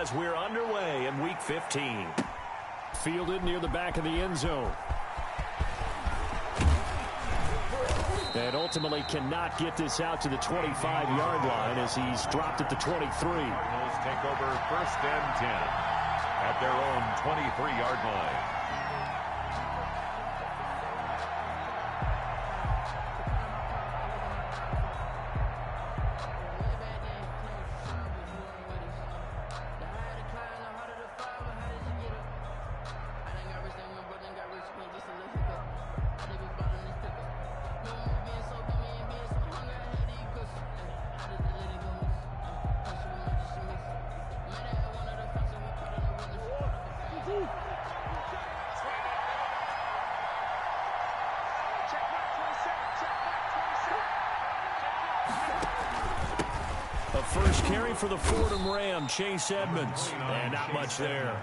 as we're underway in Week 15. Fielded near the back of the end zone. And ultimately cannot get this out to the 25-yard line as he's dropped at the 23. Cardinals take over 1st and 10 at their own 23-yard line. First carry for the Fordham Ram, Chase Edmonds. And not much there.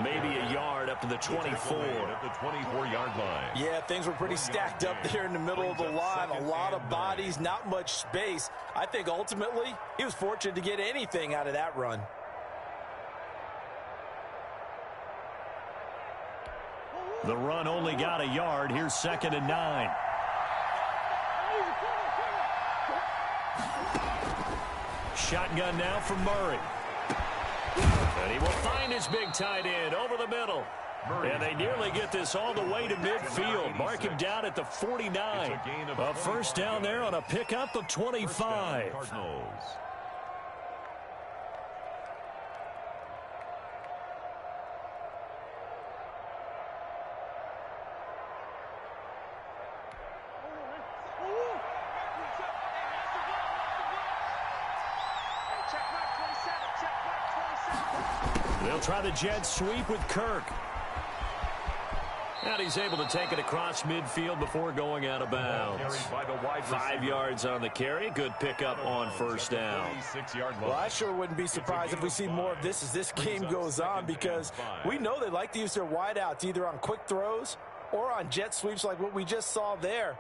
Maybe a yard up to the 24. At the 24-yard line. Yeah, things were pretty stacked up there in the middle of the line. A lot of bodies, not much space. I think ultimately he was fortunate to get anything out of that run. The run only got a yard. Here's 2nd and 9. Shotgun now from Murray. And he will find his big tight end over the middle. And they nearly get this all the way to midfield. Mark him down at the 49. A first down there on a pickup of 25. Cardinals. They'll try the jet sweep with Kirk. And he's able to take it across midfield before going out of bounds. 5 yards on the carry. Good pickup on first down. Well, I sure wouldn't be surprised if we see more of this as this game goes on, because we know they like to use their wideouts either on quick throws or on jet sweeps like what we just saw there.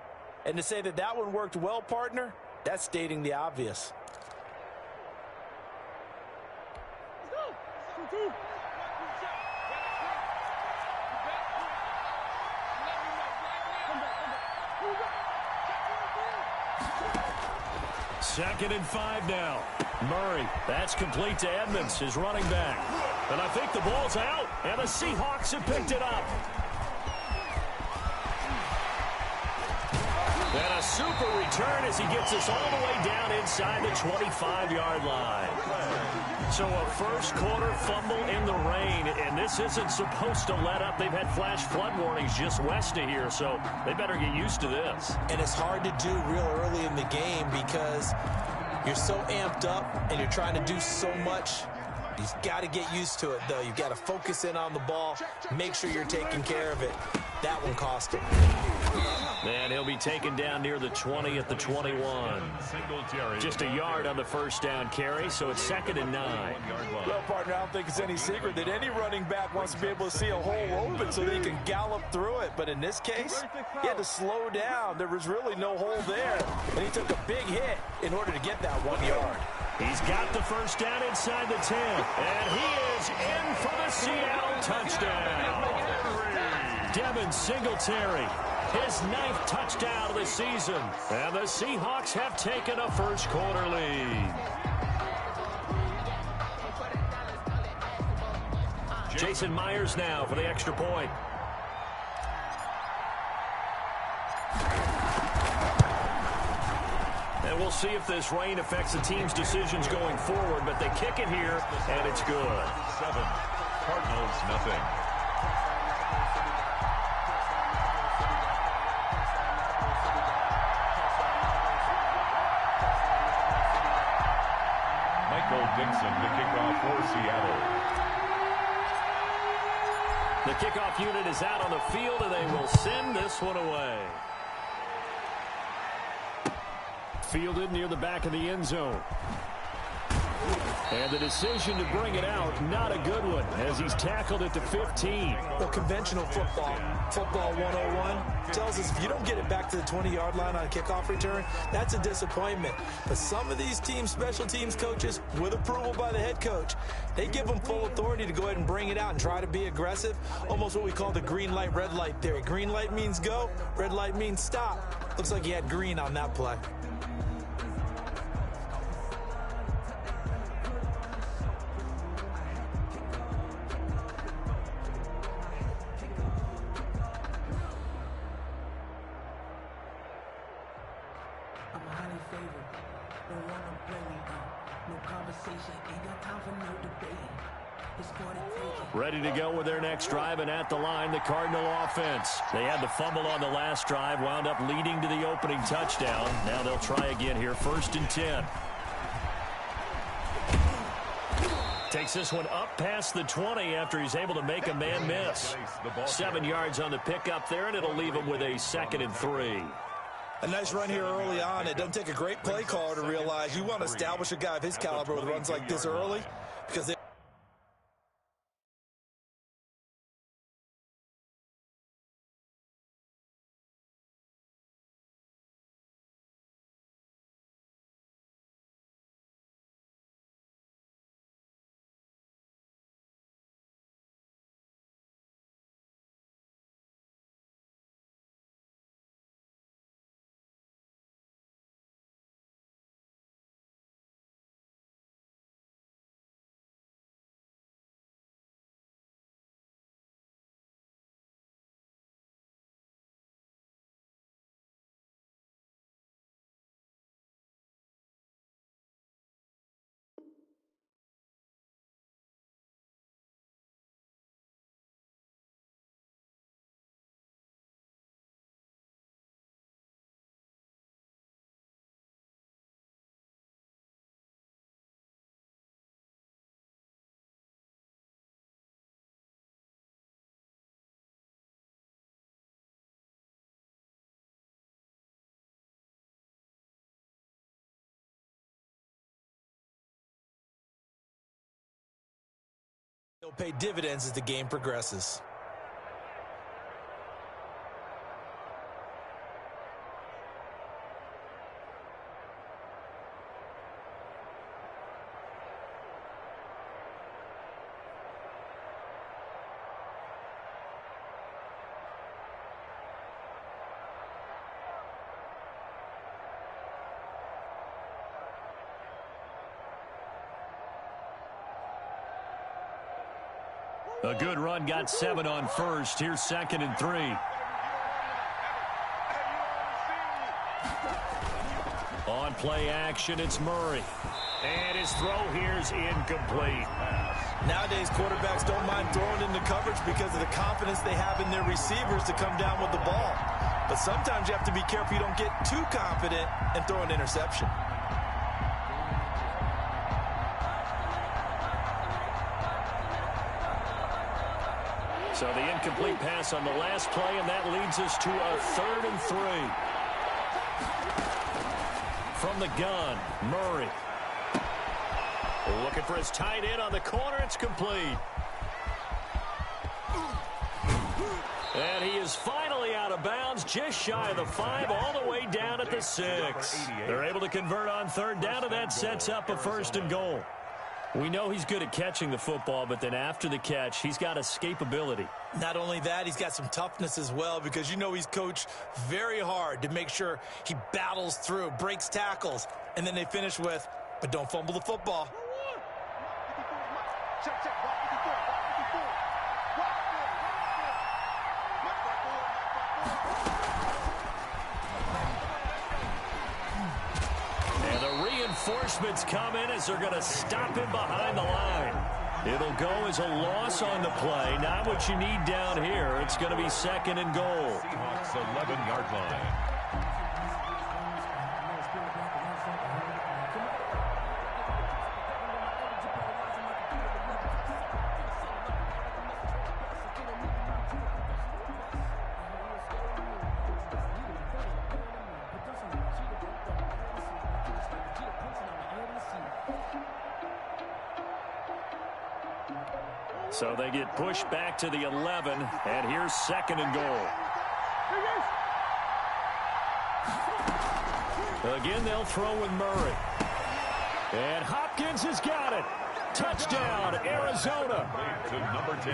And to say that that one worked well, partner, that's stating the obvious. Second and 5 now. Murray, that's complete to Edmonds, his running back. And I think the ball's out, and the Seahawks have picked it up. And a super return as he gets us all the way down inside the 25-yard line. So a first quarter fumble in the rain, and this isn't supposed to let up. They've had flash flood warnings just west of here, so they better get used to this. And it's hard to do real early in the game because you're so amped up and you're trying to do so much. You've got to get used to it, though. You've got to focus in on the ball, make sure you're taking care of it. That one cost him. And he'll be taken down near the 20 at the 21. Just a yard on the first down carry, so it's 2nd and 9. Well, partner, I don't think it's any secret that any running back wants to be able to see a hole open so that he can gallop through it. But in this case, he had to slow down. There was really no hole there. And he took a big hit in order to get that 1 yard. He's got the first down inside the 10. And he is in for the Seattle touchdown. Devin Singletary, his 9th touchdown of the season. And the Seahawks have taken a first quarter lead. Jason Myers now for the extra point. And we'll see if this rain affects the team's decisions going forward, but they kick it here, and it's good. 7, Cardinals nothing. Dixon, the kickoff for Seattle. The kickoff unit is out on the field, and they will send this one away. Fielded near the back of the end zone. And the decision to bring it out, not a good one, as he's tackled at the 15. Well, conventional football 101, tells us if you don't get it back to the 20-yard line on a kickoff return, that's a disappointment. But some of these special teams coaches, with approval by the head coach, they give them full authority to go ahead and bring it out and try to be aggressive, almost what we call the green light, red light theory. Green light means go, red light means stop. Looks like he had green on that play. Ready to go with their next drive, and at the line, the Cardinal offense. They had the fumble on the last drive, wound up leading to the opening touchdown. Now they'll try again here, 1st and 10. Takes this one up past the 20 after he's able to make a man miss. 7 yards on the pickup there, and it'll leave him with a 2nd and 3. A nice run here early on. It doesn't take a great play caller to realize you want to establish a guy of his caliber with runs like this early, because they will pay dividends as the game progresses. A good run, got 7 on 1st. Here's 2nd and 3. On play action, it's Murray. And his throw here's incomplete. Nowadays, quarterbacks don't mind throwing into coverage because of the confidence they have in their receivers to come down with the ball. But sometimes you have to be careful you don't get too confident and throw an interception. So the incomplete pass on the last play, and that leads us to a 3rd and 3. From the gun, Murray. Looking for his tight end on the corner. It's complete. And he is finally out of bounds, just shy of the 5, all the way down at the 6. They're able to convert on 3rd down, and that sets up a 1st and goal. We know he's good at catching the football, but then after the catch, he's got escapability. Not only that, he's got some toughness as well, because you know he's coached very hard to make sure he battles through, breaks tackles, and then they finish with, but don't fumble the football. Reinforcements come in as they're going to stop him behind the line. It'll go as a loss on the play. Not what you need down here. It's going to be 2nd and goal. Seahawks 11-yard line. So they get pushed back to the 11, and here's 2nd and goal. Again, they'll throw with Murray. And Hopkins has got it. Touchdown, Arizona. To number 10,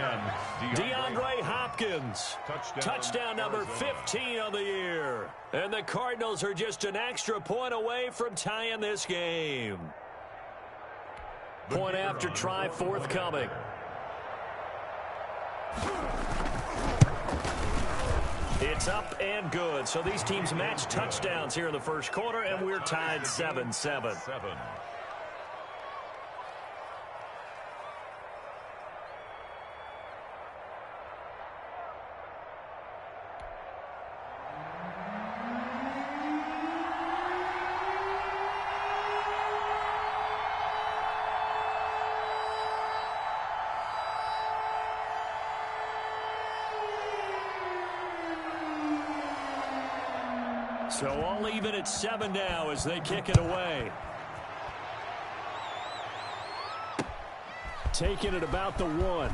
DeAndre Hopkins. Touchdown number 15 of the year. And the Cardinals are just an extra point away from tying this game. Point after try forthcoming. It's up and good. So these teams match touchdowns here in the first quarter, and we're tied 7-7. So all even at 7 now as they kick it away. Taking it about the 1.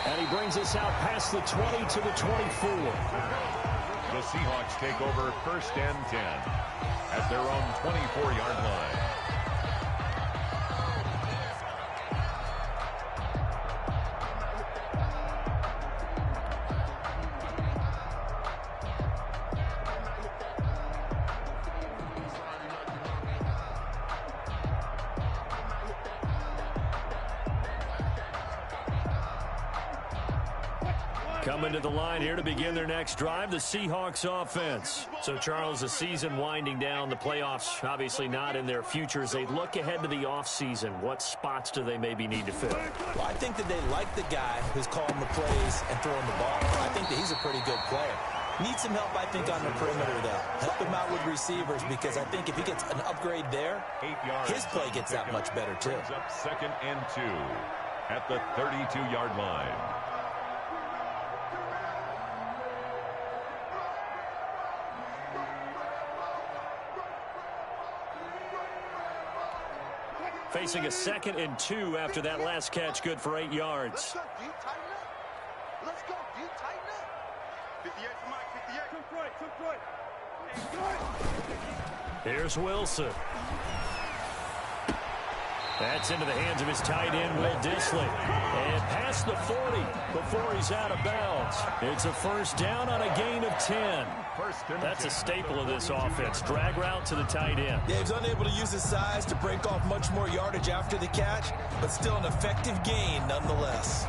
And he brings us out past the 20 to the 24. The Seahawks take over 1st and 10 at their own 24-yard line. Coming to the line here to begin their next drive, the Seahawks offense. So, Charles, the season winding down, the playoffs obviously not in their future. As they look ahead to the offseason, what spots do they maybe need to fill? Well, I think that they like the guy who's calling the plays and throwing the ball. I think that he's a pretty good player. Needs some help, I think, on the perimeter, though. Help him out with receivers, because I think if he gets an upgrade there, his play gets that much better, too. Up 2nd and 2 at the 32-yard line. Facing a 2nd and 2 after that last catch, good for 8 yards. Let's go, D, tighten up. 58 for Mike, 58. Cook right. Here's Wilson. That's into the hands of his tight end, Will Dissly. And past the 40 before he's out of bounds. It's a first down on a gain of 10. That's a staple of this offense. Drag route to the tight end. Yeah, he's unable to use his size to break off much more yardage after the catch, but still an effective gain nonetheless.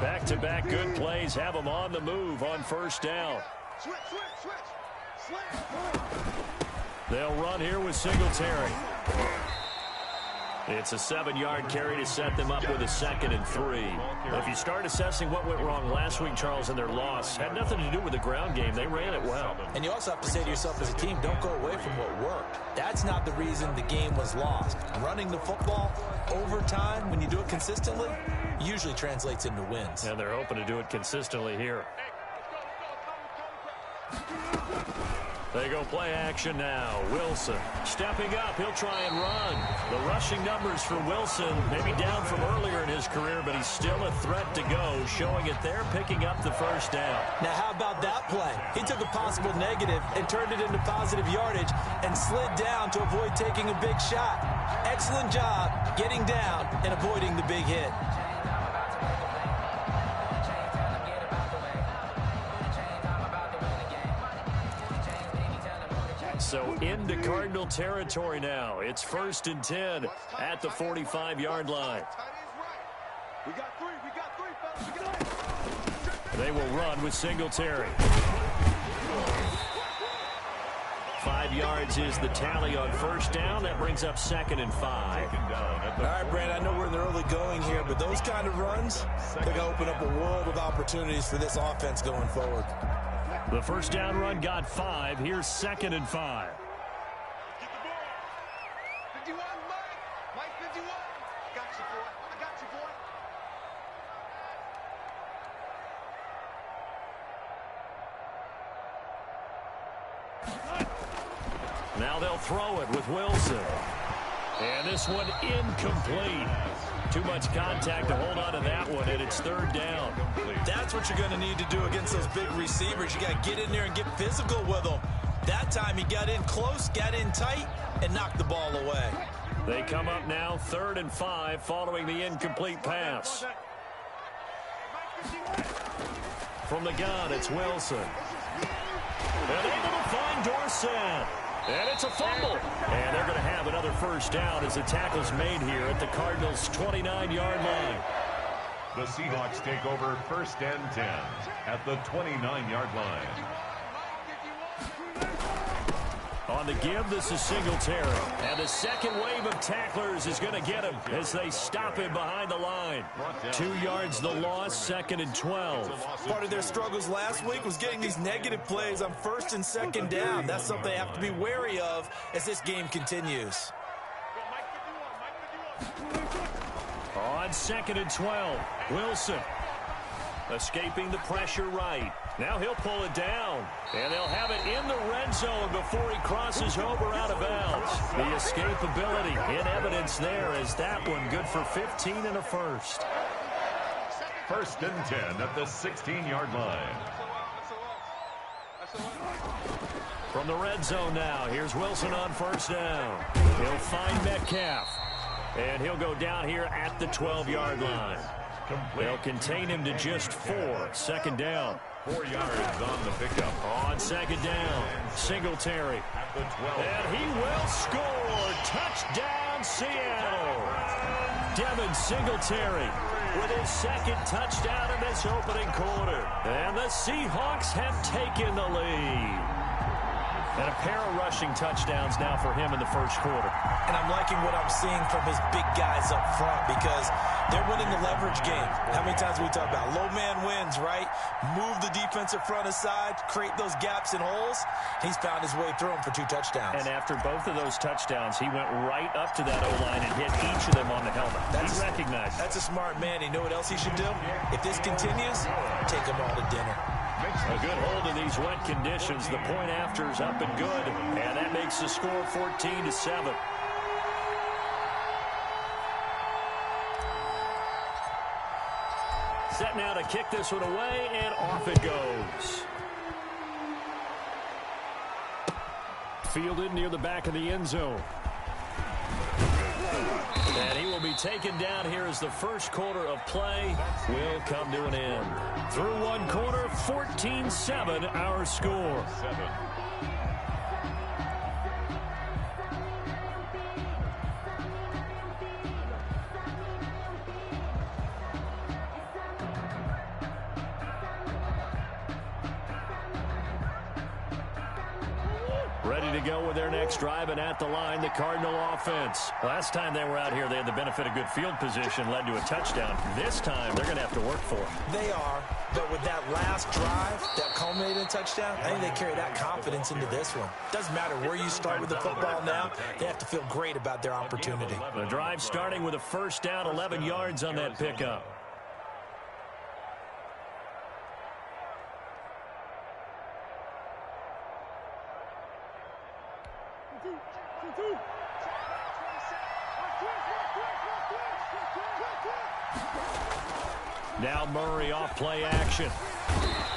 Back-to-back good plays have them on the move on first down. Switch. They'll run here with Singletary. It's a 7-yard carry to set them up with a 2nd and 3. If you start assessing what went wrong last week, Charles, in their loss, had nothing to do with the ground game. They ran it well. And you also have to say to yourself as a team, don't go away from what worked. That's not the reason the game was lost. Running the football over time, when you do it consistently, usually translates into wins. And they're hoping to do it consistently here. They go play action now. Wilson stepping up. He'll try and run. The rushing numbers for Wilson, maybe down from earlier in his career, but he's still a threat to go, showing it there, picking up the first down. Now, how about that play? He took a possible negative and turned it into positive yardage and slid down to avoid taking a big shot. Excellent job getting down and avoiding the big hit. So into Cardinal territory now. It's 1st and 10 at the 45-yard line. We got three, fellas. They will run with Singletary. 5 yards is the tally on first down. That brings up 2nd and 5. All right, Brad, I know we're in the early going here, but those kind of runs, they're going to open up a world of opportunities for this offense going forward. The first down run got 5. Here's 2nd and 5. Get the ball. 51, Mike 51. I got you, boy. Now they'll throw it with Wilson. And this one incomplete. Too much contact to hold on to that one, and it's third down. That's what you're going to need to do against those big receivers. You got to get in there and get physical with them. That time he got in close, got in tight, and knocked the ball away. They come up now 3rd and 5 following the incomplete pass. From the gun, it's Wilson. And able to find Dorsett. And it's a fumble. And they're going to have another first down as the tackle's made here at the Cardinals' 29-yard line. The Seahawks take over 1st and 10 at the 29-yard line. On the give, this is Singletary. And the second wave of tacklers is going to get him as they stop him behind the line. 2 yards the loss, 2nd and 12. Part of their struggles last week was getting these negative plays on 1st and 2nd down. That's something they have to be wary of as this game continues. On 2nd and 12, Wilson escaping the pressure right. Now he'll pull it down, and they'll have it in the red zone before he crosses over out of bounds. The escapability in evidence there as that one good for 15 and a first. 1st and 10 at the 16-yard line. From the red zone now, here's Wilson on 1st down. He'll find Metcalf, and he'll go down here at the 12-yard line. They'll contain him to just 4. 2nd down. 4 yards on the pickup. On 2nd down, Singletary. At the 12. And he will score. Touchdown, Seattle. Devin Singletary with his 2nd touchdown in this opening quarter. And the Seahawks have taken the lead. And a pair of rushing touchdowns now for him in the 1st quarter. And I'm liking what I'm seeing from his big guys up front because they're winning the leverage game. How many times we talk about low man wins, right? Move the defensive front aside, create those gaps and holes. He's found his way through them for 2 touchdowns. And after both of those touchdowns, he went right up to that O-line and hit each of them on the helmet. He recognized it. That's a smart man. You know what else he should do? If this continues, take them all to dinner. A good hold in these wet conditions. The point after is up and good. And that makes the score 14-7. Set now to kick this one away, and off it goes. Fielded near the back of the end zone. And he will be taken down here as the 1st quarter of play will come to an end. Through 1 quarter, 14-7 our score. Ready to go with their next drive, and at the line, the Cardinal offense. Last time they were out here, they had the benefit of good field position, led to a touchdown. This time, they're going to have to work for it. They are, but with that last drive that culminated in a touchdown, I think they carry that confidence into this one. Doesn't matter where you start with the football now, they have to feel great about their opportunity. The drive starting with a 1st down, 11 yards on that pickup. Now Murray off play action.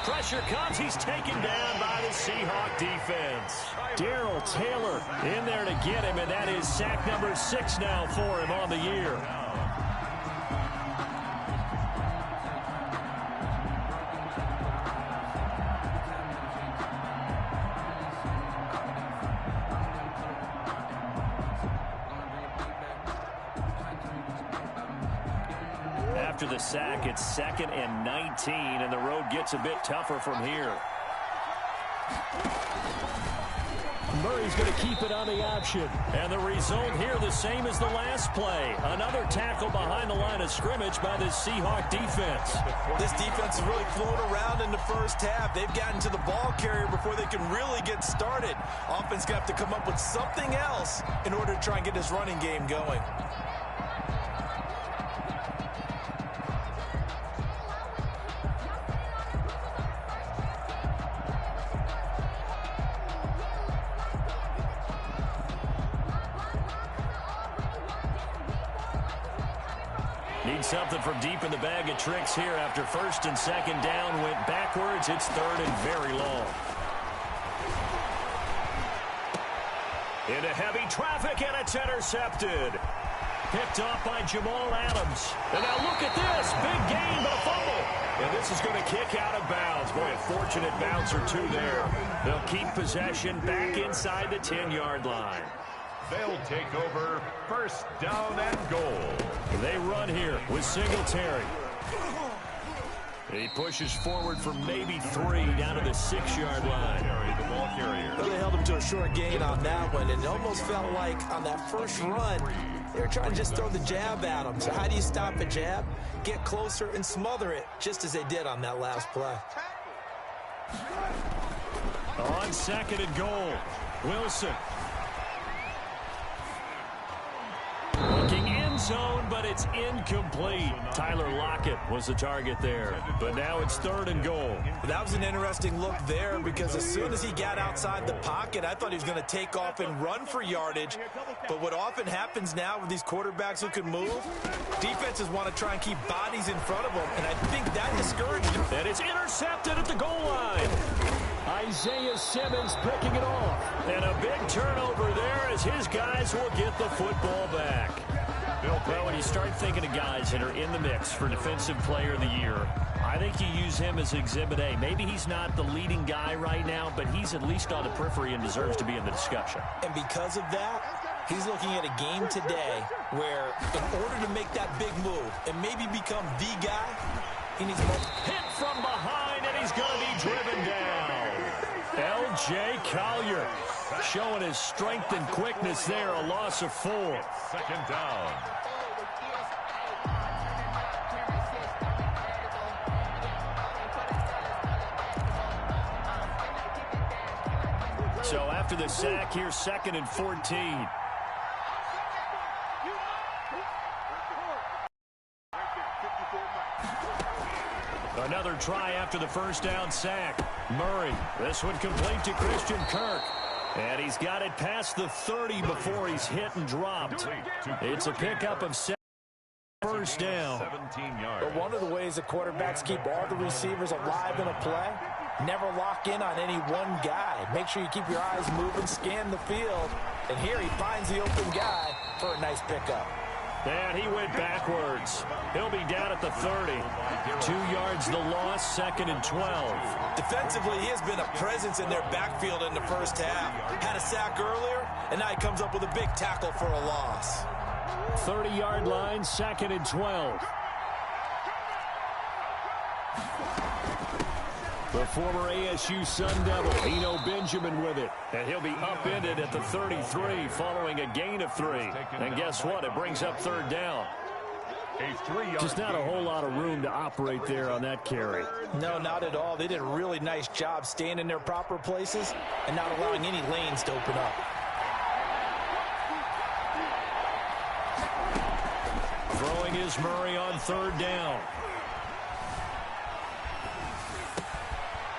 Pressure comes. He's taken down by the Seahawk defense. Darrell Taylor in there to get him, and that is sack number 6 now for him on the year. After the sack, it's 2nd and 19, and the road gets a bit tougher from here. Murray's going to keep it on the option. And the result here the same as the last play. Another tackle behind the line of scrimmage by the Seahawk defense. This defense has really flown around in the 1st half. They've gotten to the ball carrier before they can really get started. Offense going to have to come up with something else in order to try and get this running game going. Need something from deep in the bag of tricks here after first and second down went backwards. It's third and very long. Into heavy traffic, and it's intercepted. Picked off by Jamal Adams. And now look at this. Big gain, but a fumble. And this is going to kick out of bounds. Boy, a fortunate bounce or two there. They'll keep possession back inside the 10-yard line. They'll take over first down and goal. They run here with Singletary. He pushes forward for maybe 3 down to the 6-yard line. The ball carrier. Well, they held him to a short gain on that one, and it almost felt like on that first run, they were trying to just throw the jab at him. So how do you stop a jab? Get closer and smother it, just as they did on that last play. On second and goal, Wilson. Looking end zone, but it's incomplete. Tyler Lockett was the target there. But now it's third and goal. That was an interesting look there because as soon as he got outside the pocket, I thought he was going to take off and run for yardage. But what often happens now with these quarterbacks who can move, defenses want to try and keep bodies in front of them, and I think that discouraged him. And it's intercepted at the goal line. Isaiah Simmons picking it off. And a big turnover there as his guys will get the football back. Well, when you start thinking of guys that are in the mix for Defensive Player of the Year, I think you use him as Exhibit A. Maybe he's not the leading guy right now, but he's at least on the periphery and deserves to be in the discussion. And because of that, he's looking at a game today where in order to make that big move and maybe become the guy, he needs more. Hit from behind, and he's going to be driven down. L.J. Collier showing his strength and quickness there, a loss of 4. Second down. So after the sack, here's second and 14. Another try after the first down sack. Murray, this one complete to Christian Kirk. And he's got it past the 30 before he's hit and dropped. It's a pickup of 7. First down. 17 yards. But one of the ways the quarterbacks keep all the receivers alive in a play, never lock in on any one guy. Make sure you keep your eyes moving, scan the field. And here he finds the open guy for a nice pickup. And he went backwards. He'll be down at the 30. 2 yards the loss, second and 12. Defensively, he has been a presence in their backfield in the first half. Had a sack earlier, and now he comes up with a big tackle for a loss. 30-yard line, second and 12. The former ASU Sun Devil, Eno Benjamin with it. And he'll be upended at the 33 following a gain of 3. And guess what? It brings up third down. Just not a whole lot of room to operate there on that carry. No, not at all. They did a really nice job staying in their proper places and not allowing any lanes to open up. Throwing is Murray on third down.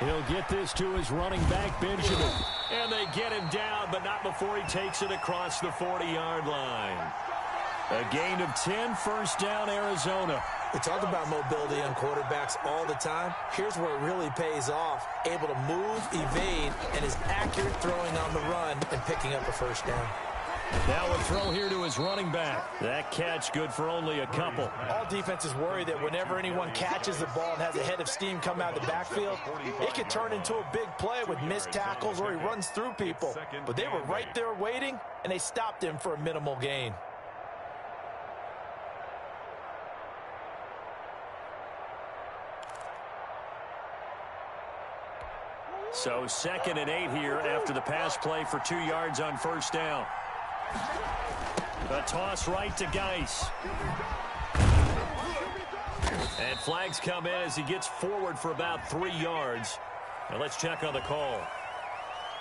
He'll get this to his running back, Benjamin. And they get him down, but not before he takes it across the 40-yard line. A gain of 10, first down, Arizona. We talk about mobility on quarterbacks all the time. Here's where it really pays off. Able to move, evade, and is accurate throwing on the run and picking up a first down. Now a throw here to his running back. That catch good for only a couple. All defenses worry that whenever anyone catches the ball and has a head of steam come out of the backfield, it could turn into a big play with missed tackles or he runs through people. But they were right there waiting, and they stopped him for a minimal gain. So second and 8 here after the pass play for 2 yards on first down. A toss right to Geis. And flags come in as he gets forward for about 3 yards. Now let's check on the call.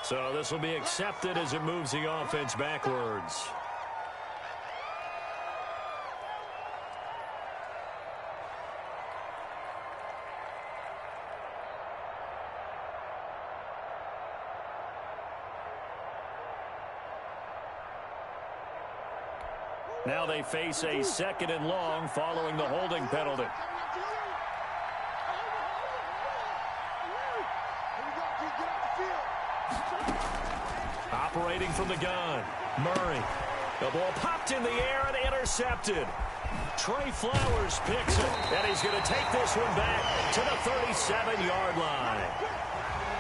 So this will be accepted as it moves the offense backwards. Now they face a 2nd and long following the holding penalty. Operating from the gun, Murray. The ball popped in the air and intercepted. Trey Flowers picks it, and he's going to take this one back to the 37-yard line.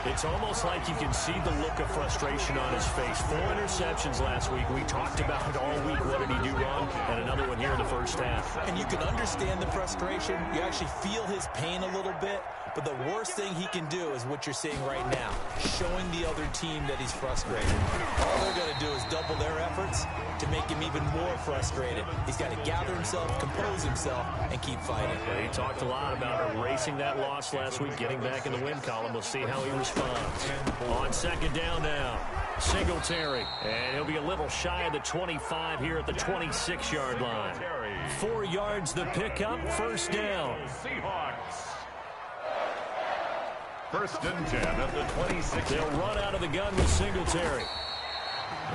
It's almost like you can see the look of frustration on his face. 4 interceptions last week. We talked about it all week. What did he do wrong? And another one here in the first half. And you can understand the frustration. You actually feel his pain a little bit. But the worst thing he can do is what you're seeing right now, showing the other team that he's frustrated. All they're going to do is double their efforts to make him even more frustrated. He's got to gather himself, compose himself, and keep fighting. He talked a lot about erasing that loss last week, getting back in the win column. We'll see how he responds. On 2nd down now, Singletary. And he'll be a little shy of the 25 here at the 26-yard line. 4 yards the pickup, 1st down. Seahawks. 1st and 10 at the 26. They'll run out of the gun with Singletary.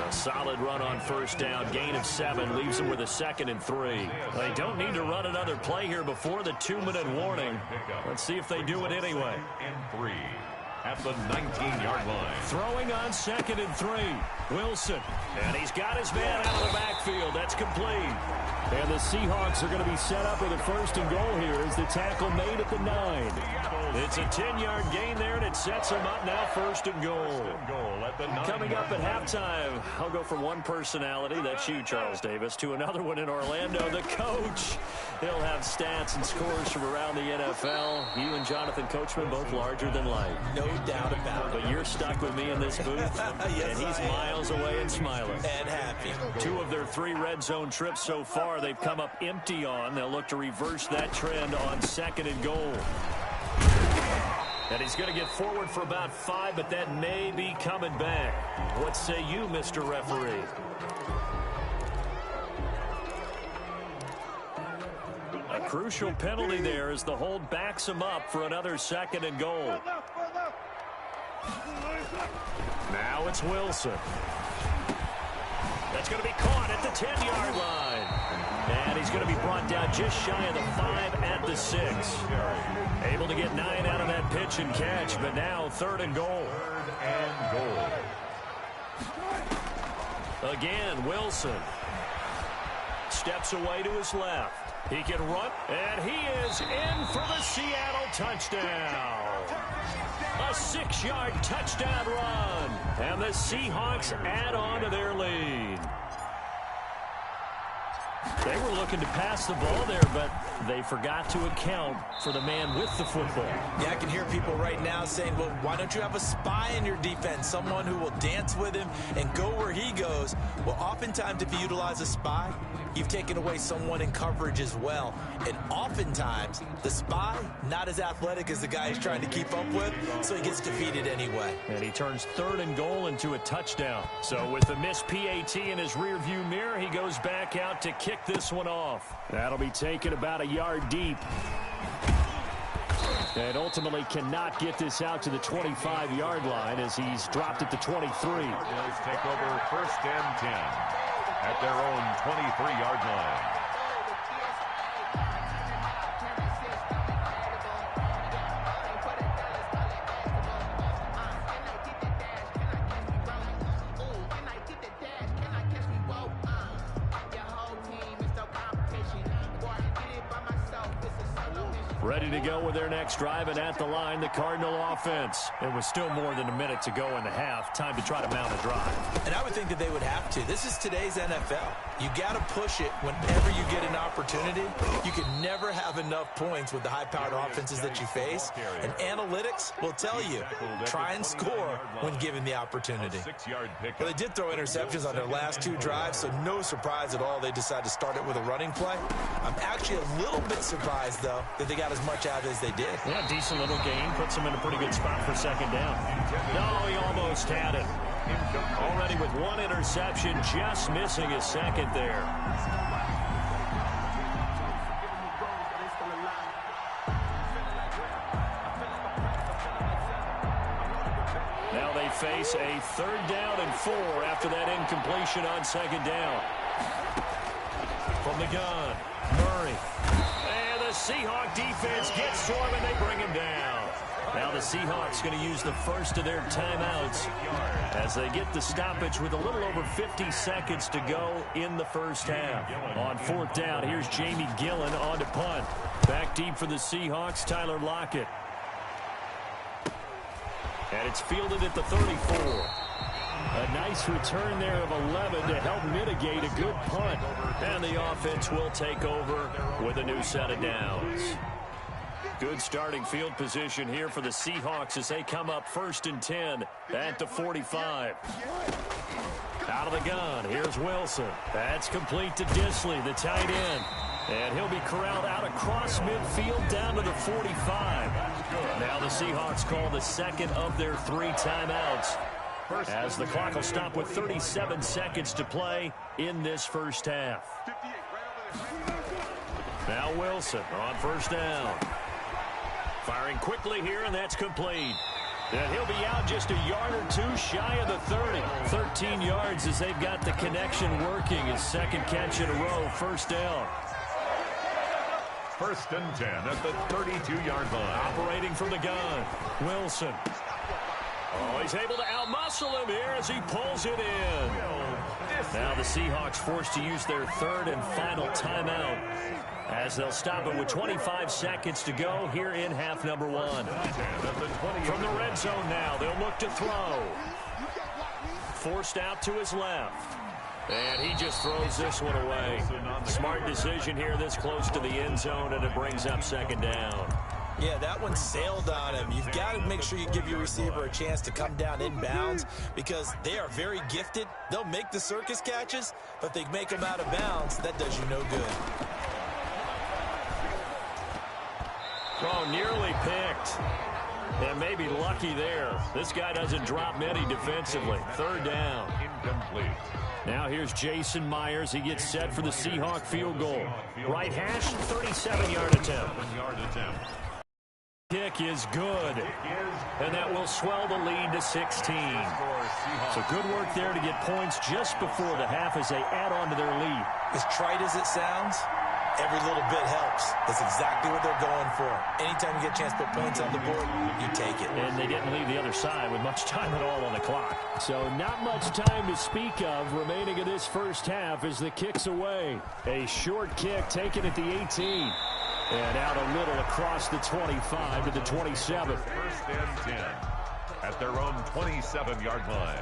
A solid run on 1st down. Gain of 7 leaves them with a 2nd and 3. They don't need to run another play here before the 2-minute warning. Let's see if they do it anyway. 3rd and 3 at the 19-yard line. Throwing on 2nd and 3. Wilson. And he's got his man out of the backfield. That's complete. And the Seahawks are going to be set up with a 1st and goal here as the tackle made at the 9. It's a 10-yard gain there, and it sets them up now 1st and goal. Coming up at halftime, I'll go from one personality, that's you, Charles Davis, to another one in Orlando, the coach. He'll have stats and scores from around the NFL. You and Jonathan Coachman both larger than life. No doubt about it. But you're stuck with me in this booth, yes, and he's miles away and smiling. And happy. 2 of their 3 red zone trips so far they've come up empty on. They'll look to reverse that trend on 2nd and goal. And he's going to get forward for about 5, but that may be coming back. What say you, Mr. Referee? A crucial penalty there as the hold backs him up for another 2nd and goal. Now it's Wilson. That's going to be caught at the 10-yard line. And he's going to be brought down just shy of the 5 at the 6. Able to get 9 out of that pitch and catch, but now 3rd and goal. 3rd and goal. Again, Wilson steps away to his left. He can run, and he is in for the Seattle touchdown. A 6-yard touchdown run, and the Seahawks add on to their lead. They were looking to pass the ball there, but they forgot to account for the man with the football. Yeah, I can hear people right now saying, well, why don't you have a spy in your defense, someone who will dance with him and go where he goes? Well, oftentimes if you utilize a spy, you've taken away someone in coverage as well. And oftentimes, the spy, not as athletic as the guy he's trying to keep up with, so he gets defeated anyway. And he turns 3rd and goal into a touchdown. So with the missed PAT in his rearview mirror, he goes back out to kick this one off. That'll be taken about a yard deep. And ultimately cannot get this out to the 25-yard line as he's dropped at the 23. Bills take over 1st and 10 at their own 23-yard line. Ready to go with their next drive, and at the line, the Cardinal offense. It was still more than a minute to go in the half. Time to try to mount a drive. And I would think that they would have to. This is today's NFL. You got to push it whenever you get an opportunity. You can never have enough points with the high-powered offenses that you face. And analytics will tell you, try and score when given the opportunity. Well, they did throw interceptions on their last 2 drives, so no surprise at all they decided to start it with a running play. I'm actually a little bit surprised, though, that they got as much out as they did. Yeah, decent little gain. Puts them in a pretty good spot for 2nd down. No, he almost had it. Already with 1 interception, just missing his 2nd there. Now they face a 3rd down and 4 after that incompletion on 2nd down. From the gun, Murray. And the Seahawk defense gets to him, and they bring him down. Now the Seahawks going to use the first of their timeouts as they get the stoppage with a little over 50 seconds to go in the first half. On fourth down, here's Jamie Gillen on to punt. Back deep for the Seahawks, Tyler Lockett. And it's fielded at the 34. A nice return there of 11 to help mitigate a good punt. And the offense will take over with a new set of downs. Good starting field position here for the Seahawks as they come up 1st and 10 at the 45. Out of the gun, here's Wilson. That's complete to Disley, the tight end. And he'll be corralled out across midfield down to the 45. Now the Seahawks call the second of their 3 timeouts, as the clock will stop with 37 seconds to play in this first half. Now Wilson on 1st down. Firing quickly here, and that's complete. And he'll be out just a yard or 2 shy of the 30. 13 yards as they've got the connection working. His second catch in a row, 1st down. 1st and 10 at the 32-yard line. Operating from the gun, Wilson. Oh, he's able to outmuscle him here as he pulls it in. Now the Seahawks forced to use their 3rd and final timeout, as they'll stop it with 25 seconds to go here in half number 1. From the red zone now, they'll look to throw. Forced out to his left. And he just throws this one away. Smart decision here this close to the end zone, and it brings up 2nd down. Yeah, that one sailed on him. You've got to make sure you give your receiver a chance to come down inbounds, because they are very gifted. They'll make the circus catches, but if they make them out of bounds, that does you no good. Oh, nearly picked. And maybe lucky there. This guy doesn't drop many defensively. 3rd down. Incomplete. Now here's Jason Myers. He gets set for the Seahawk field goal. Right hash, 37-yard attempt. Kick is good, and that will swell the lead to 16. So good work there to get points just before the half as they add on to their lead. As trite as it sounds, every little bit helps. That's exactly what they're going for. Anytime you get a chance to put points on the board, you take it. And they didn't leave the other side with much time at all on the clock. So not much time to speak of remaining in this first half as the kick's away. A short kick taken at the 18. And out a little across the 25 to the 27. 1st and 10 at their own 27-yard line.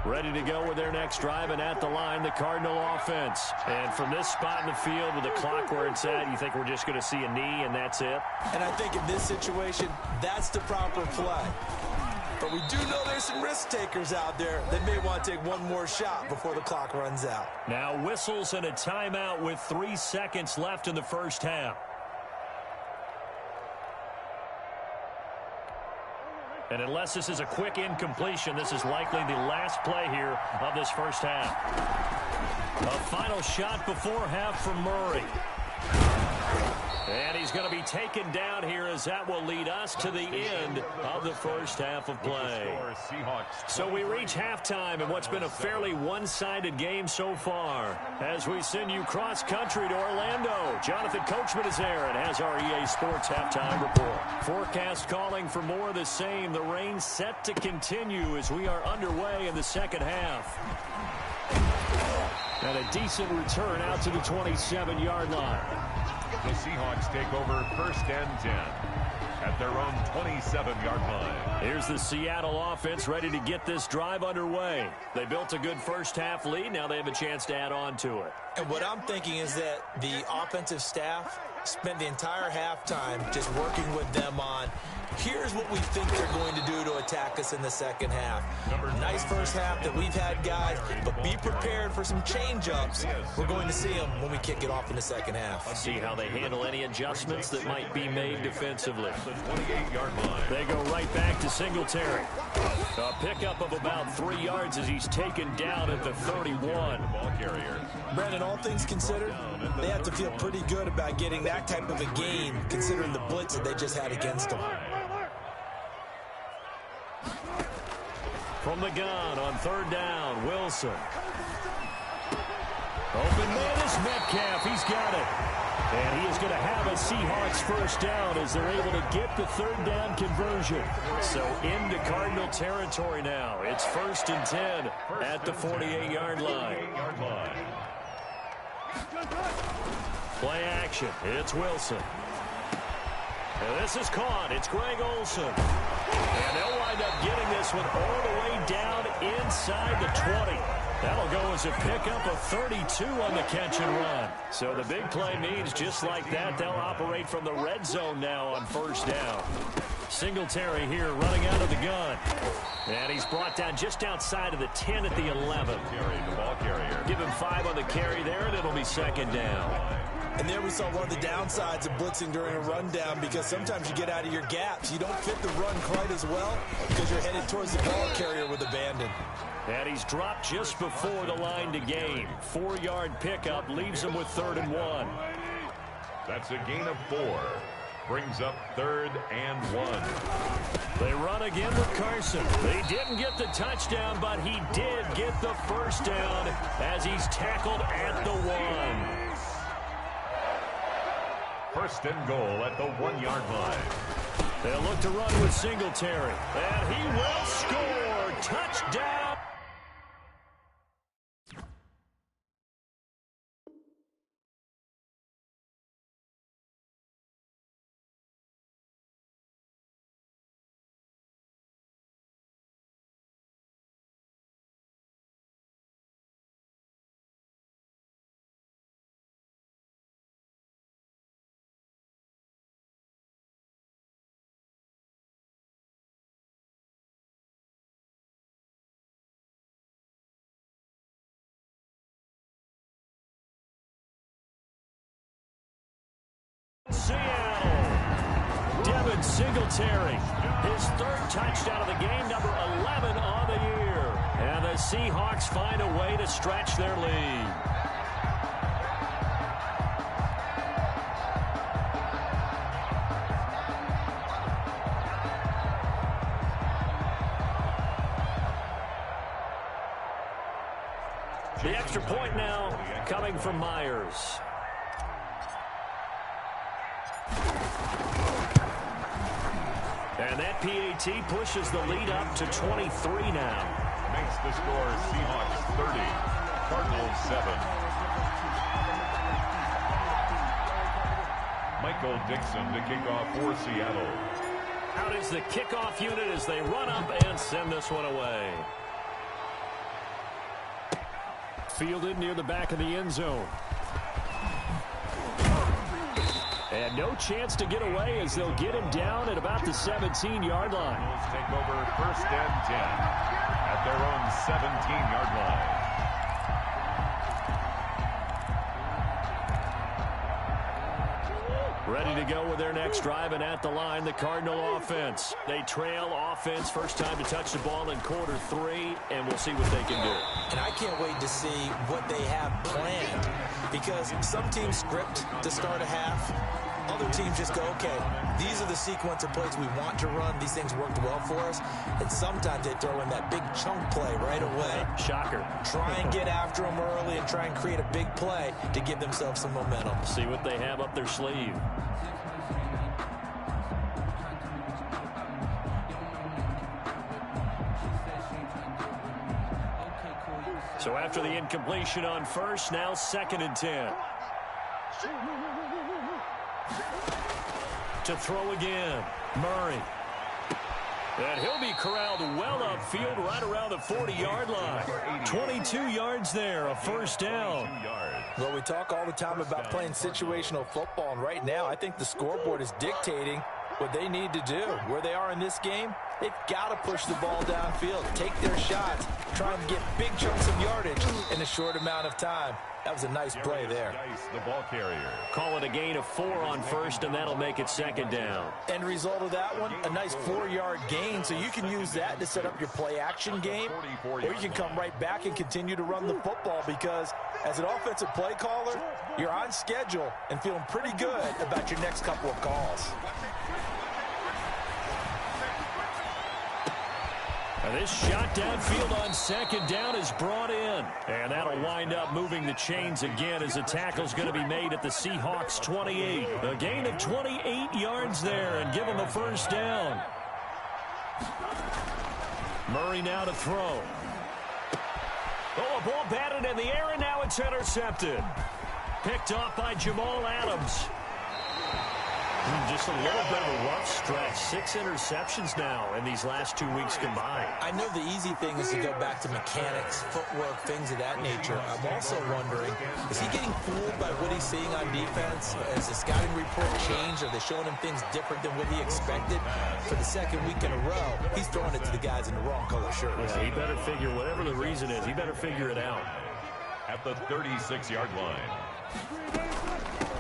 Ready to go with their next drive, and at the line, the Cardinal offense. And from this spot in the field with the clock where it's at, you think we're just going to see a knee and that's it? And I think in this situation, that's the proper play. But we do know there's some risk takers out there that may want to take one more shot before the clock runs out. Now whistles and a timeout with 3 seconds left in the first half. And unless this is a quick incompletion, this is likely the last play here of this first half. A final shot before half from Murray. And he's going to be taken down here as that will lead us to the end of the first half of play. So we reach halftime in what's been a fairly one-sided game so far. As we send you cross-country to Orlando, Jonathan Coachman is there and has our EA Sports halftime report. Forecast calling for more of the same. The rain set to continue as we are underway in the second half. And a decent return out to the 27-yard line. The Seahawks take over 1st and 10 at their own 27-yard line. Here's the Seattle offense ready to get this drive underway. They built a good first half lead. Now they have a chance to add on to it. And what I'm thinking is that the offensive staff spent the entire halftime just working with them on, here's what we think they're going to do to attack us in the second half. Nice first half that we've had, guys, but be prepared for some change-ups. We're going to see them when we kick it off in the second half. Let's see how they handle any adjustments that might be made defensively. The 28-yard line. They go right back to Singletary. A pickup of about 3 yards as he's taken down at the 31. Ball carrier. Brandon, all things considered, they have to feel pretty good about getting that type of a game, considering the blitz that they just had against them. From the gun on third down, Wilson. Open man is Metcalf. He's got it. And he is going to have a Seahawks first down as they're able to get the third down conversion. So into Cardinal territory now. It's 1st and 10 at the 48-yard line. Play action. It's Wilson. And this is caught. It's Greg Olsen. And they'll wind up getting this one all the way down inside the 20. That'll go as a pickup of 32 on the catch and run. So the big play means just like that, they'll operate from the red zone now on first down. Singletary here running out of the gun. And he's brought down just outside of the 10 at the 11. The ball carrier. Give him 5 on the carry there, and it'll be second down. And there we saw one of the downsides of blitzing during a rundown, because sometimes you get out of your gaps. You don't fit the run quite as well because you're headed towards the ball carrier with abandon. And he's dropped just before the line to gain. 4-yard pickup leaves him with 3rd and 1. That's a gain of 4. Brings up 3rd and 1. They run again with Carson. They didn't get the touchdown, but he did get the first down as he's tackled at the 1. 1st and goal at the 1-yard line. They'll look to run with Singletary. And he will score. Touchdown. Seattle. Devin Singletary, his 3rd touchdown of the game, number 11 on the year. And the Seahawks find a way to stretch their lead. The extra point now coming from Myers. And that PAT pushes the lead up to 23 now. Makes the score Seahawks 30, Cardinals 7. Michael Dixon to kick off for Seattle. Out is the kickoff unit as they run up and send this one away. Fielded near the back of the end zone. And no chance to get away as they'll get him down at about the 17-yard line. Cardinals take over 1st and 10 at their own 17-yard line. Ready to go with their next drive, and at the line, the Cardinal offense. They trail offense, first time to touch the ball in Q3, and we'll see what they can do. And I can't wait to see what they have planned, because some teams script to start a half. Other teams just go, okay, these are the sequence of plays we want to run. These things worked well for us. And sometimes they throw in that big chunk play right away. Shocker. Try and get after them early and try and create a big play to give themselves some momentum. See what they have up their sleeve. So after the incompletion on first, now 2nd and 10. To throw again, Murray. And he'll be corralled well upfield right around the 40-yard line. 22 yards there, a first down. Well, we talk all the time about playing situational football, and right now I think the scoreboard is dictating what they need to do. Where they are in this game, they've got to push the ball downfield, take their shots, try and get big chunks of yardage in a short amount of time. That was a nice play there. The ball carrier. Call it a gain of 4 on first, and that'll make it 2nd down. End result of that one, a nice 4-yard gain, so you can use that to set up your play-action game, or you can come right back and continue to run the football, because as an offensive play caller, you're on schedule and feeling pretty good about your next couple of calls. And this shot downfield on second down is brought in. And that'll wind up moving the chains again as the tackle's going to be made at the Seahawks 28. A gain of 28 yards there and give them a first down. Murray now to throw. Oh, a ball batted in the air, and now it's intercepted. Picked off by Jamal Adams. Just a little bit of a rough stretch. 6 interceptions now in these last 2 weeks combined. I know the easy thing is to go back to mechanics, footwork, things of that nature. I'm also wondering, is he getting fooled by what he's seeing on defense? Has the scouting report changed? Are they showing him things different than what he expected? For the second week in a row, he's throwing it to the guys in the wrong color shirt. Yeah, he better figure, whatever the reason is, he better figure it out. At the 36-yard line.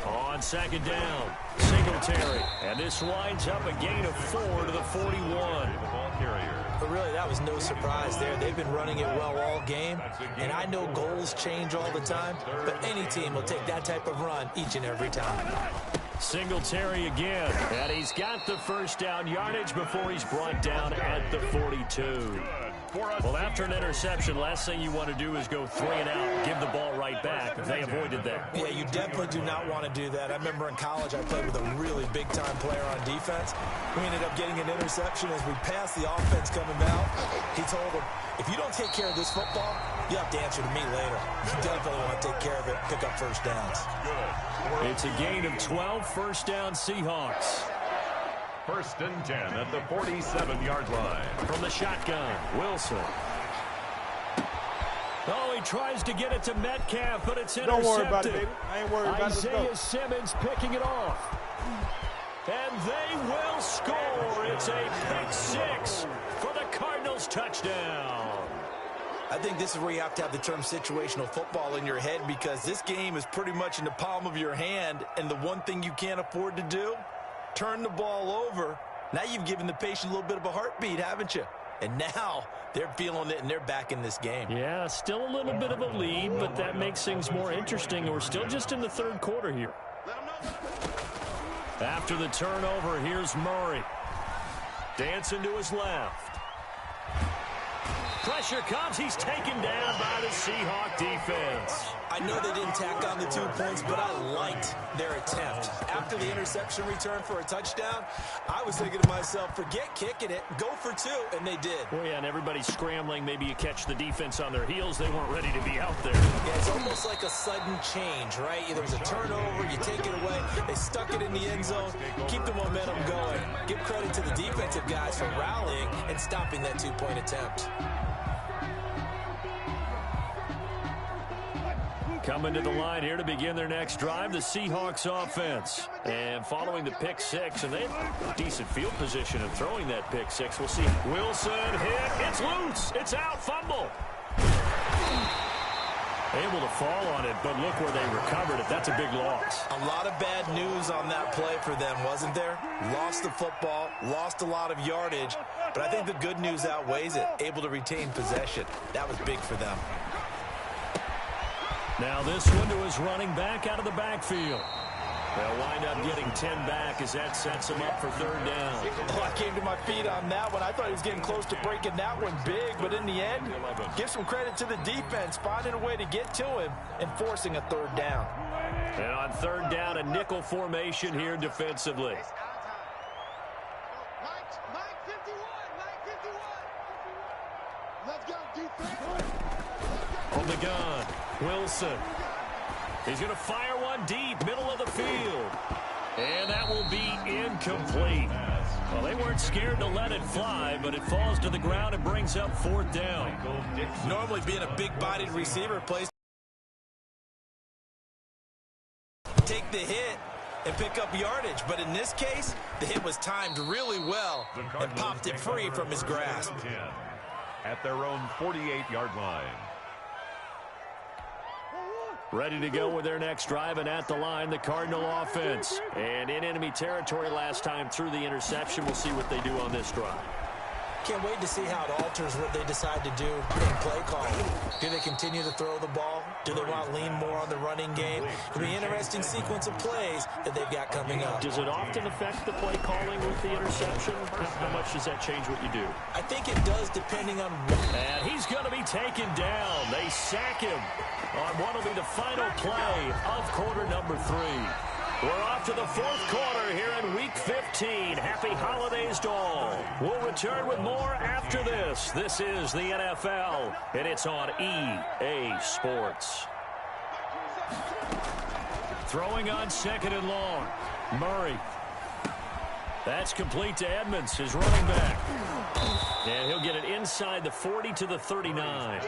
On second down, Singletary. And this winds up a gain of 4 to the 41. The ball carrier. But really, that was no surprise there. They've been running it well all game. And I know goals change all the time, but any team will take that type of run each and every time. Singletary again. And he's got the first down yardage before he's brought down at the 42. Well, after an interception, last thing you want to do is go 3 and out, give the ball right back. They avoided that. Yeah, you definitely do not want to do that. I remember in college I played with a really big-time player on defense. We ended up getting an interception as we passed the offense coming out. He told him, if you don't take care of this football, you have to answer to me later. You definitely want to take care of it, pick up first downs. It's a gain of 12, first down Seahawks. First and 10 at the 47-yard line. From the shotgun, Wilson. Oh, he tries to get it to Metcalf, but it's intercepted. Don't worry about it, baby. I ain't worried about it. Isaiah Simmons picking it off. And they will score. It's a pick-6 for the Cardinals touchdown. I think this is where you have to have the term situational football in your head, because this game is pretty much in the palm of your hand, and the one thing you can't afford to do, turn the ball over. Now you've given the patient a little bit of a heartbeat, haven't you? And now they're feeling it, and they're back in this game. Yeah, still a little bit of a lead, but that makes things more interesting. We're still just in the third quarter here. After the turnover, here's Murray. Dancing to his left. Pressure comes. He's taken down by the Seahawk defense. I know they didn't tack on the 2 points, but I liked their attempt. After the interception return for a touchdown, I was thinking to myself, forget kicking it, go for 2, and they did. Well, yeah, and everybody's scrambling. Maybe you catch the defense on their heels. They weren't ready to be out there. Yeah, it's almost like a sudden change, right? There was a turnover, you take it away, they stuck it in the end zone, keep the momentum going. Give credit to the defensive guys for rallying and stopping that 2-point attempt. Coming to the line here to begin their next drive, the Seahawks offense. And following the pick-6, and they have decent field position in throwing that pick-6. We'll see. Wilson hit. It's loose. It's out. Fumble. Able to fall on it, but look where they recovered it. That's a big loss. A lot of bad news on that play for them, wasn't there? Lost the football, lost a lot of yardage, but I think the good news outweighs it. Able to retain possession. That was big for them. Now this one to his running back out of the backfield. They'll wind up getting 10 back as that sets him up for third down. Oh, I came to my feet on that one. I thought he was getting close to breaking that one big, but in the end, give some credit to the defense, finding a way to get to him and forcing a third down. And on third down, a nickel formation here defensively. Mike 51. Let's go, defense. From the gun, Wilson. He's going to fire one deep, middle of the field. And that will be incomplete. Well, they weren't scared to let it fly, but it falls to the ground and brings up fourth down. Normally being a big-bodied receiver plays take the hit and pick up yardage, but in this case, the hit was timed really well and popped it free from his grasp. At their own 48-yard line. Ready to go with their next drive, and at the line, the Cardinal offense. And in enemy territory last time through the interception. We'll see what they do on this drive. Can't wait to see how it alters what they decide to do in play calling. Do they continue to throw the ball? Do they want to lean more on the running game? It'll be an interesting sequence of plays that they've got coming up. Does it often affect the play calling with the interception? How much does that change what you do? I think it does, depending on what. And he's going to be taken down. They sack him on what will be the final play of quarter number 3. We're off to the fourth quarter here in Week 15. Happy holidays to all. We'll return with more after this. This is the NFL, and it's on EA Sports. Throwing on second and long. Murray. That's complete to Edmonds, his running back. And he'll get it inside the 40 to the 39.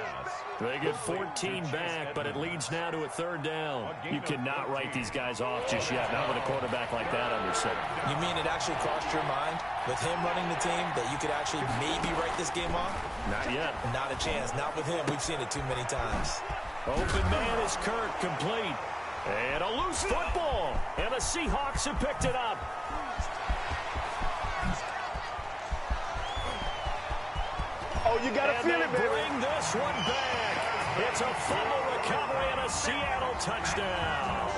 They get 14 back, but it leads now to a third down. You cannot write these guys off just yet, not with a quarterback like that under center. You mean it actually crossed your mind with him running the team that you could actually maybe write this game off? Not yet. Not a chance. Not with him. We've seen it too many times. Open man is Kirk, complete. And a loose football. And the Seahawks have picked it up. Oh, you got to feel it, baby. Bring this one back. It's a fumble recovery and a Seattle touchdown.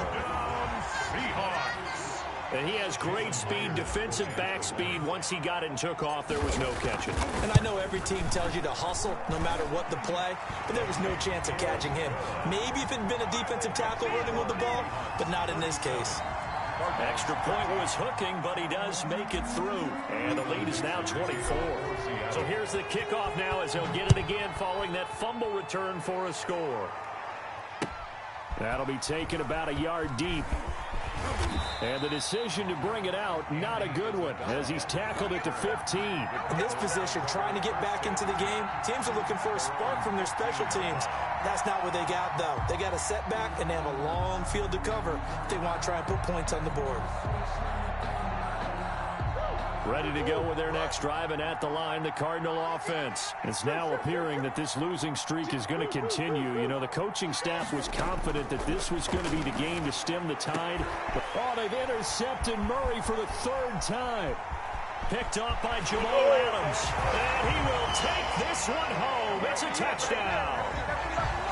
Seahawks. And he has great speed, defensive back speed. Once he got it and took off, there was no catching. And I know every team tells you to hustle no matter what the play, but there was no chance of catching him. Maybe if it had been a defensive tackle running with the ball, but not in this case. Extra point was hooking, but he does make it through. And the lead is now 24. So here's the kickoff now as he'll get it again following that fumble return for a score. That'll be taken about a yard deep. And the decision to bring it out, not a good one, as he's tackled it to 15. In this position, trying to get back into the game, teams are looking for a spark from their special teams. That's not what they got, though. They got a setback, and they have a long field to cover if they want to try and put points on the board. Ready to go with their next drive, and at the line, the Cardinal offense. It's now appearing that this losing streak is going to continue. You know, the coaching staff was confident that this was going to be the game to stem the tide. Oh, they've intercepted Murray for the third time. Picked off by Jamal Adams. And he will take this one home. It's a touchdown.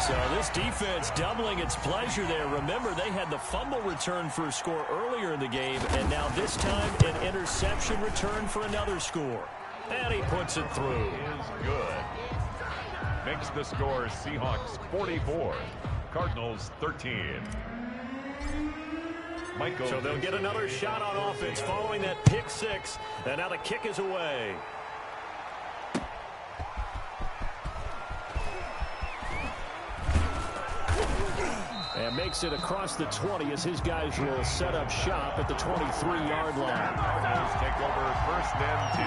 So this defense doubling its pleasure there. Remember, they had the fumble return for a score earlier in the game, and now this time an interception return for another score. And he puts it through. Is good. Makes the score Seahawks 44, Cardinals 13. Michael. So they'll get another shot on offense following that pick six, and now the kick is away. And makes it across the 20 as his guys will set up shop at the 23-yard line. Cardinals take over first and 10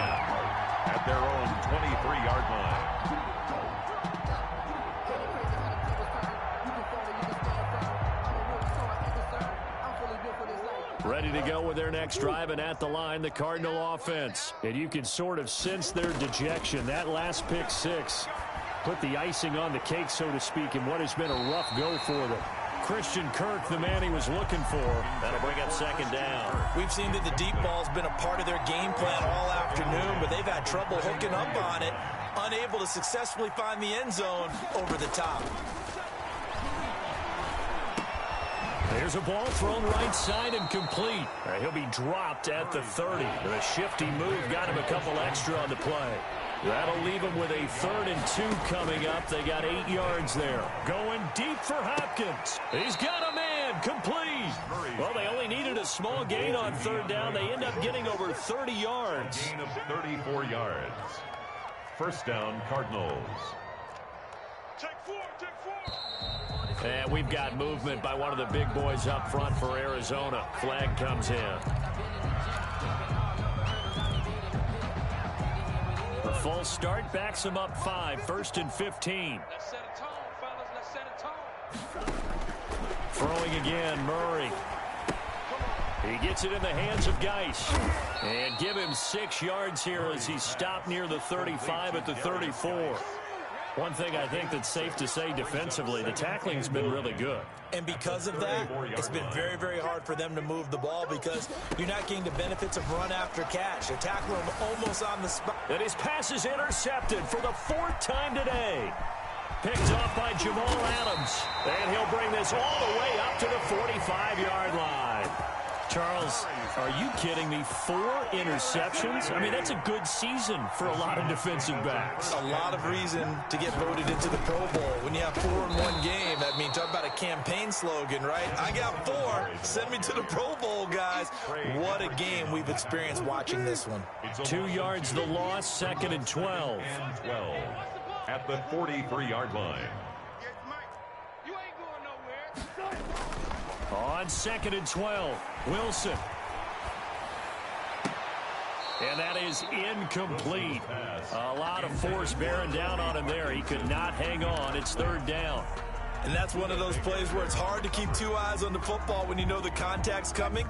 at their own 23-yard line. Ready to go with their next drive, and at the line, the Cardinal offense. And you can sort of sense their dejection. That last pick six put the icing on the cake, so to speak, in what has been a rough go for them. Christian Kirk, the man he was looking for. That'll bring up second down. We've seen that the deep ball's been a part of their game plan all afternoon, but they've had trouble hooking up on it, unable to successfully find the end zone over the top. There's a ball thrown right side and complete. He'll be dropped at the 30. The shifty move got him a couple extra on the play. That'll leave him with a 3rd and 2 coming up. They got 8 yards there. Going deep for Hopkins. He's got a man. Complete. Well, they only needed a small gain on 3rd down. They end up getting over 30 yards. Gain of 34 yards. First down, Cardinals. Take 4, take 4. And we've got movement by one of the big boys up front for Arizona. Flag comes in. The full start backs him up 5, 1st and 15. Let's set a tone, fellas. Let's set a tone. Throwing again, Murray. He gets it in the hands of Geis. And give him 6 yards here as he's stopped near the 35 at the 34. One thing I think that's safe to say defensively, the tackling's been really good. And because of that, it's been very, very hard for them to move the ball because you're not getting the benefits of run after catch. They're tackling him almost on the spot. And his pass is intercepted for the 4th time today. Picked off by Jamal Adams. And he'll bring this all the way up to the 45-yard line. Charles, are you kidding me? 4 interceptions? I mean, that's a good season for a lot of defensive backs. A lot of reason to get voted into the Pro Bowl. When you have 4 in one game, I mean, talk about a campaign slogan, right? I got 4. Send me to the Pro Bowl, guys. What a game we've experienced watching this one. 2 yards the loss, 2nd and 12. And 12 at the 43-yard line. You ain't going nowhere. On 2nd and 12, Wilson. And that is incomplete. A lot of force bearing down on him there. He could not hang on. It's 3rd down. And that's one of those plays where it's hard to keep 2 eyes on the football when you know the contact's coming,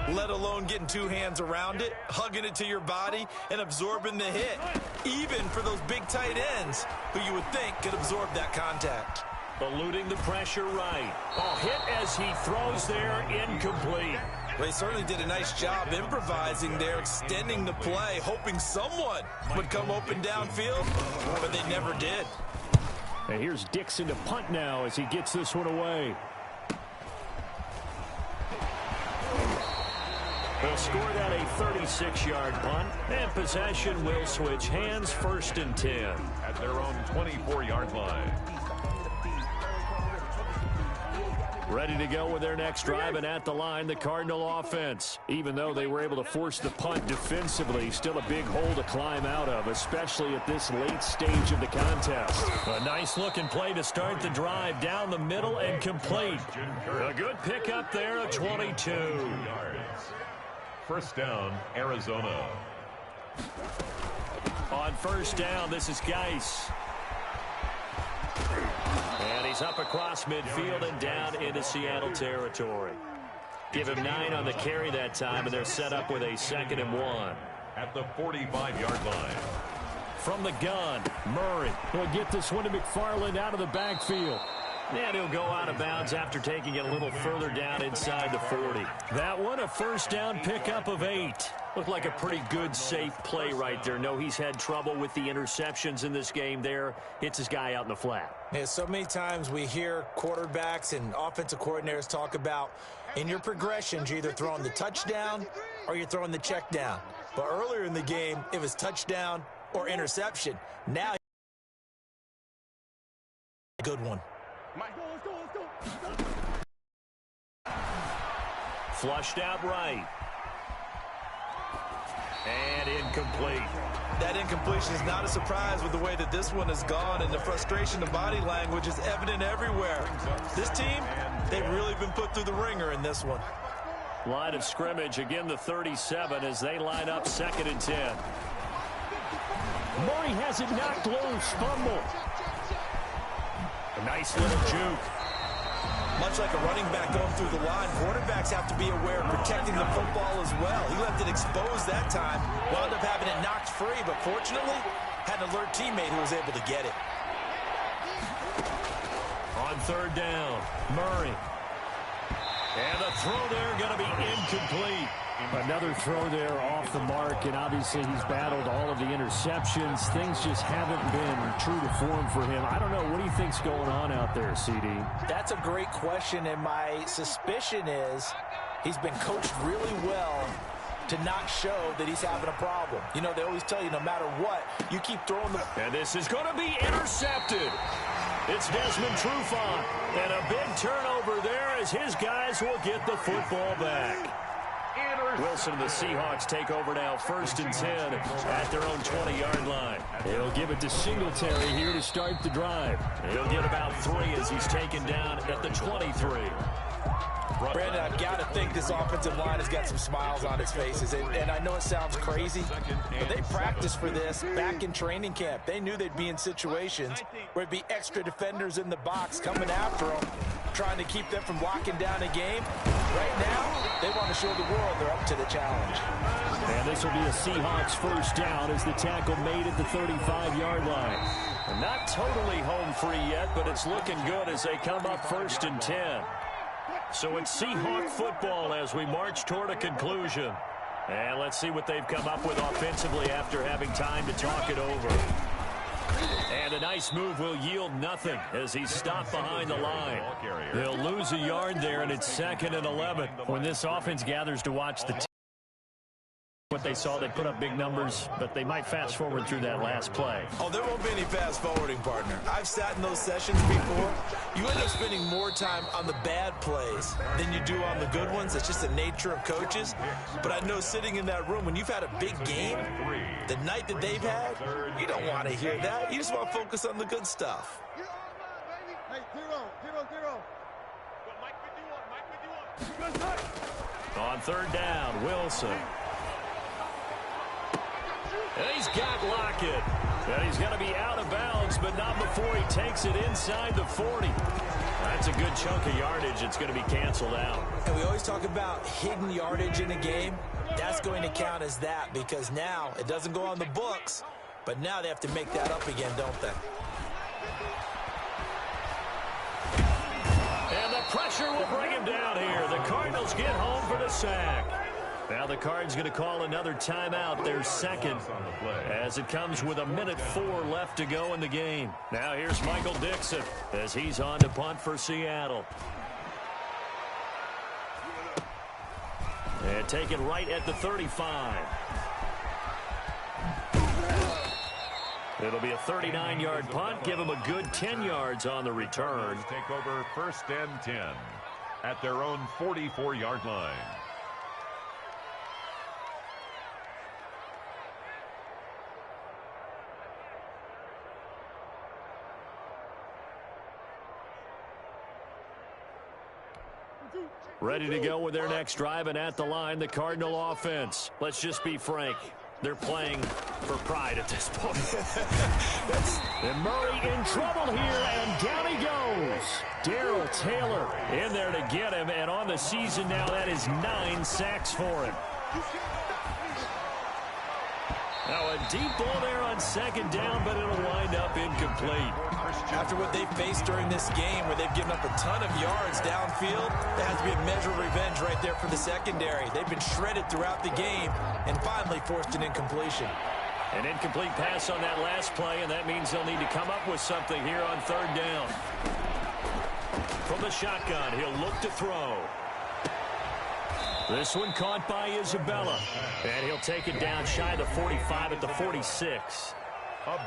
let alone getting 2 hands around it, hugging it to your body, and absorbing the hit, even for those big tight ends who you would think could absorb that contact. Eluding the pressure right. Hit as he throws there, incomplete. Well, he certainly did a nice job improvising there, extending the play, hoping someone would come open downfield, but they never did. And here's Dixon to punt now as he gets this one away. They'll score that a 36-yard punt, and possession will switch hands, 1st and 10. At their own 24-yard line. Ready to go with their next drive, and at the line, the Cardinal offense. Even though they were able to force the punt defensively, still a big hole to climb out of, especially at this late stage of the contest. A nice-looking play to start the drive down the middle and complete. A good pickup there of 22. 1st down, Arizona. On 1st down, this is Geis. And he's up across midfield and down into Seattle territory. Give him 9 on the carry that time, and they're set up with a 2nd and 1. At the 45-yard line. From the gun, Murray will get this one to McFarland out of the backfield. And he'll go out of bounds after taking it a little further down inside the 40. That one, a 1st down pickup of 8. Looked like a pretty good, safe play right there. No, he's had trouble with the interceptions in this game there. Hits his guy out in the flat. Yeah, so many times we hear quarterbacks and offensive coordinators talk about in your progressions, you're either throwing the touchdown or you're throwing the check down. But earlier in the game, it was touchdown or interception. Now, good one. Flushed out right. And incomplete. That incompletion is not a surprise with the way that this one has gone, and the frustration, the body language is evident everywhere. This team, they've really been put through the ringer in this one. Line of scrimmage, again the 37 as they line up 2nd and 10. Murray has it knocked loose, fumble. A nice little juke. Much like a running back going through the line, quarterbacks have to be aware of protecting the football as well. He left it exposed that time, wound up having it knocked free, but fortunately, had an alert teammate who was able to get it. On 3rd down, Murray. And the throw there going to be incomplete. Another throw there off the mark, and obviously he's battled all of the interceptions. Things just haven't been true to form for him. I don't know. What do you think's going on out there, CD? That's a great question, and my suspicion is he's been coached really well to not show that he's having a problem. You know, they always tell you no matter what, you keep throwing the... And this is going to be intercepted. It's Desmond Trufant, and a big turnover there as his guys will get the football back. Wilson and the Seahawks take over now, 1st and 10 at their own 20-yard line. He'll give it to Singletary here to start the drive. He'll get about 3 as he's taken down at the 23. Brandon, I've got to think this offensive line has got some smiles on its faces. And I know it sounds crazy, but they practiced for this back in training camp. They knew they'd be in situations where it'd be extra defenders in the box coming after them, trying to keep them from locking down a game. Right now, they want to show the world they're up to the challenge. And this will be a Seahawks 1st down as the tackle made at the 35-yard line. And not totally home free yet, but it's looking good as they come up 1st and 10. So it's Seahawk football as we march toward a conclusion. And let's see what they've come up with offensively after having time to talk it over. And a nice move will yield nothing as he's stopped behind the line. He'll lose a yard there, and it's 2nd and 11. When this offense gathers to watch the what they saw, they put up big numbers, but they might fast forward through that last play. Oh, there won't be any fast forwarding, partner. I've sat in those sessions before. You end up spending more time on the bad plays than you do on the good ones. That's just the nature of coaches. But I know sitting in that room, when you've had a big game, the night that they've had, you don't want to hear that. You just want to focus on the good stuff. Hey, 0-0-0. On 3rd down, Wilson. And he's got Lockett. And he's going to be out of bounds, but not before he takes it inside the 40. That's a good chunk of yardage. It's going to be canceled out. And we always talk about hidden yardage in a game. That's going to count as that because now it doesn't go on the books, but now they have to make that up again, don't they? And the pressure will bring him down here. The Cardinals get home for the sack. Now the Cards going to call another timeout, their second, as it comes with 1:04 left to go in the game. Now here's Michael Dixon as he's on to punt for Seattle. And take it right at the 35. It'll be a 39-yard punt. Give him a good 10 yards on the return. Take over 1st and 10 at their own 44-yard line. Ready to go with their next drive, and at the line, the Cardinal offense. Let's just be frank. They're playing for pride at this point. And Murray in trouble here, and down he goes. Darrell Taylor in there to get him, and on the season now, that is 9 sacks for him. Now a deep ball there on 2nd down, but it'll wind up incomplete. After what they've faced during this game where they've given up a ton of yards downfield, there has to be a measure of revenge right there for the secondary. They've been shredded throughout the game and finally forced an incompletion. An incomplete pass on that last play, and that means they'll need to come up with something here on 3rd down. From the shotgun, he'll look to throw. This one caught by Isabella, and he'll take it down shy of the 45 at the 46.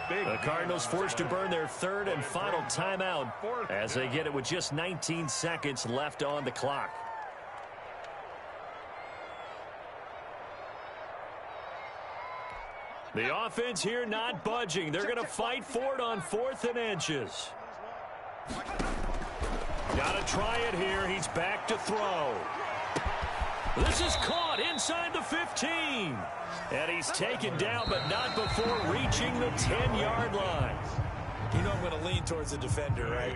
The Cardinals forced to burn their 3rd and final timeout as they get it with just 19 seconds left on the clock. The offense here not budging. They're going to fight for it on 4th and inches. Got to try it here. He's back to throw. This is caught inside the 15. And he's taken down, but not before reaching the 10-yard line. You know I'm going to lean towards the defender, right?